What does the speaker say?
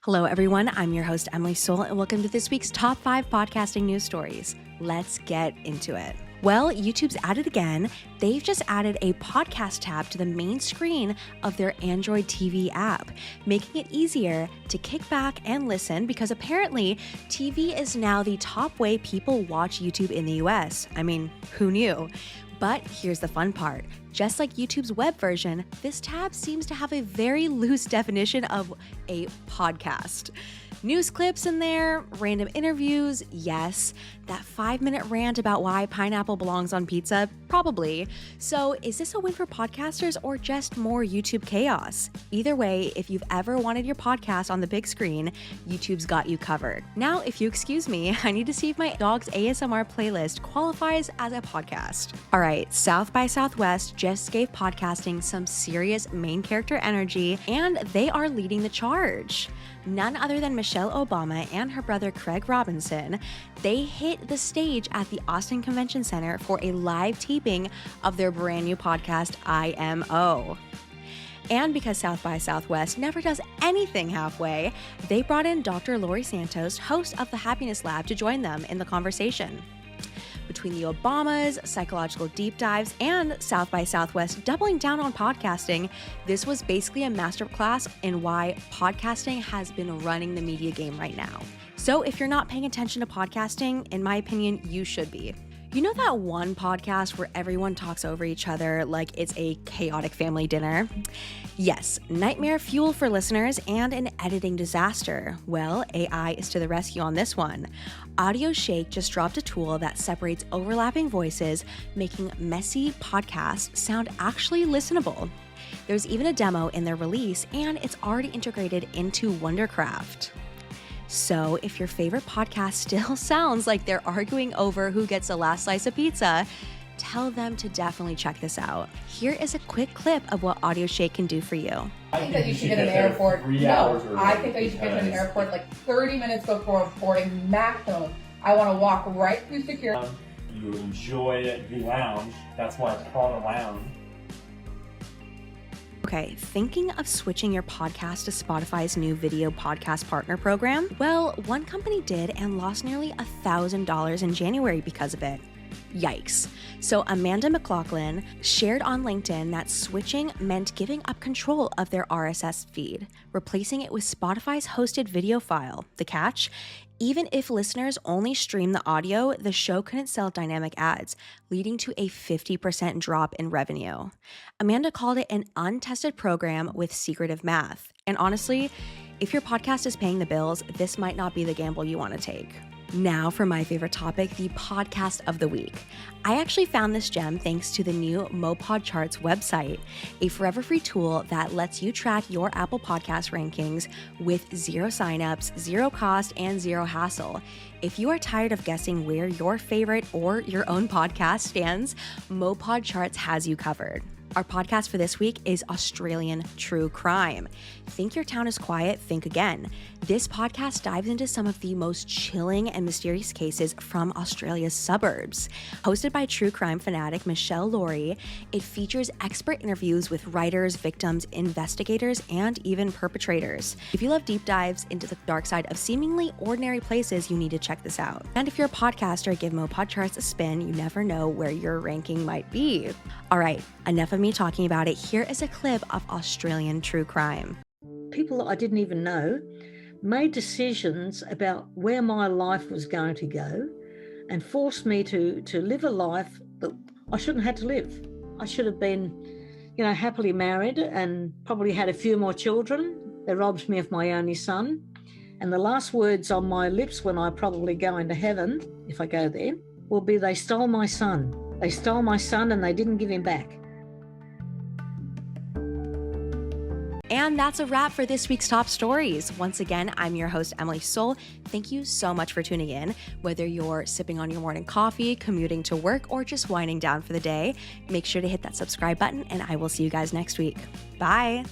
Hello, everyone. I'm your host, Emily Soule, and welcome to this week's Top 5 Podcasting News Stories. Let's get into it. Well, YouTube's at it again. They've just added a podcast tab to the main screen of their Android TV app, making it easier to kick back and listen because apparently TV is now the top way people watch YouTube in the US. I mean, who knew? But here's the fun part. Just like YouTube's web version, this tab seems to have a very loose definition of a podcast. News clips in there, random interviews, yes. That 5-minute rant about why pineapple belongs on pizza, probably. So is this a win for podcasters or just more YouTube chaos? Either way, if you've ever wanted your podcast on the big screen, YouTube's got you covered. Now, if you excuse me, I need to see if my dog's ASMR playlist qualifies as a podcast. All right, South by Southwest just gave podcasting some serious main character energy, and they are leading the charge. None other than Michelle Obama and her brother Craig Robinson, they hit the stage at the Austin Convention Center for a live taping of their brand new podcast, IMO. And because South by Southwest never does anything halfway, they brought in Dr. Laurie Santos, host of the Happiness Lab, to join them in the conversation. Between the Obamas, psychological deep dives, and South by Southwest doubling down on podcasting, this was basically a masterclass in why podcasting has been running the media game right now. So if you're not paying attention to podcasting, in my opinion, you should be. You know that one podcast where everyone talks over each other like it's a chaotic family dinner? Yes, nightmare fuel for listeners and an editing disaster. Well, AI is to the rescue on this one. Audio Shake just dropped a tool that separates overlapping voices, making messy podcasts sound actually listenable. There's even a demo in their release, and it's already integrated into Wondercraft. So if your favorite podcast still sounds like they're arguing over who gets the last slice of pizza, tell them to definitely check this out. Here is a quick clip of what Audio Shake can do for you. I think that you should get an airport. No, I think that you should get to an airport like 30 minutes before boarding maximum. I want to walk right through security. You enjoy the lounge. That's why it's called a lounge. Okay, thinking of switching your podcast to Spotify's new video podcast partner program? Well, one company did and lost nearly $1,000 in January because of it. Yikes. So Amanda McLaughlin shared on LinkedIn that switching meant giving up control of their RSS feed, replacing it with Spotify's hosted video file. The catch? Even if listeners only stream the audio, the show couldn't sell dynamic ads, leading to a 50% drop in revenue. Amanda called it an untested program with secretive math. And honestly, if your podcast is paying the bills, this might not be the gamble you want to take. Now for my favorite topic, the podcast of the week. I actually found this gem thanks to the new mowPod charts website, a forever free tool that lets you track your Apple Podcast rankings with zero signups, zero cost, and zero hassle. If you are tired of guessing where your favorite or your own podcast stands, mowPod charts has you covered. Our podcast for this week is Australian True Crime. Think your town is quiet? Think again. This podcast dives into some of the most chilling and mysterious cases from Australia's suburbs. Hosted by true crime fanatic Michelle Laurie, it features expert interviews with writers, victims, investigators, and even perpetrators. If you love deep dives into the dark side of seemingly ordinary places, you need to check this out. And if you're a podcaster, give mowPod charts a spin. You never know where your ranking might be. All right, enough of me talking about it. Here is a clip of Australian true crime. People that I didn't even know made decisions about where my life was going to go and forced me to live a life that I shouldn't have had to live. I should have been, happily married and probably had a few more children. They robbed me of my only son. And the last words on my lips when I probably go into heaven, if I go there, will be, they stole my son. They stole my son and they didn't give him back. And that's a wrap for this week's top stories. Once again, I'm your host, Emily Soule. Thank you so much for tuning in. Whether you're sipping on your morning coffee, commuting to work, or just winding down for the day, make sure to hit that subscribe button, and I will see you guys next week. Bye.